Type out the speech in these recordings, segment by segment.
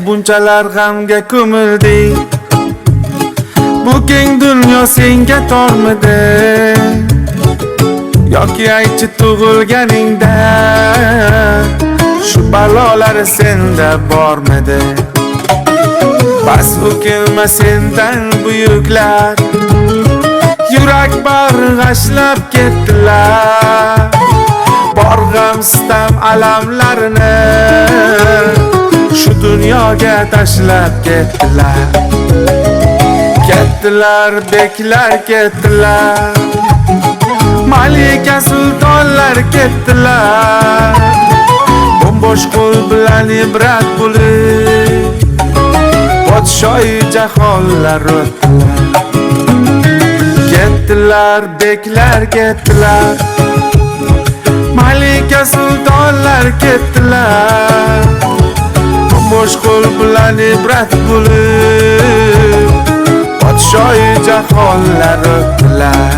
Bunchalar g'amga ko'milding, bu keng dunyo senga tormidi? Yoki aychi tug'ilganingda shu balolar senda bormidi? Bas o'kilma sendan buyuklar, yurak bag'ashlab ketdilar. Bor g'am sitam alamlarini shu dunyoga tashlab ketdilar. Ketdilar beklar ketdilar, malika sultonlar ketdilar. Bombosh qo'l bilan ibrat bo'lib podshoy jahonlar o'tdilar. Ketdilar beklar ketdilar, malika sultonlar ketdilar. Bombosh qo'l bilan ibrat bo'lib podshoy jahonlar o'tdilar.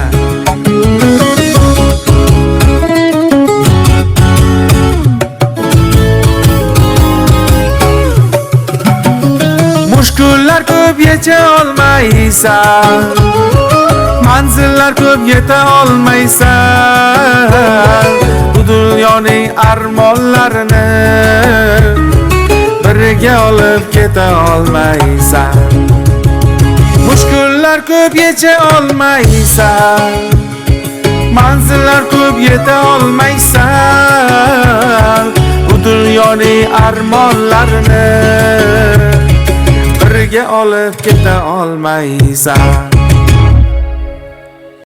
Mushkullar ko'p yecha olmaysan, manzillar ko'p yeta olmaysan. Bu dunyoning armonlarini biriga olib keta olmaysan. Mushkullar ko'p yecha olmaysan, manzillar ko'p yeta olmaysan. Bu dunyoning armonlarini biriga olib keta olmaysan.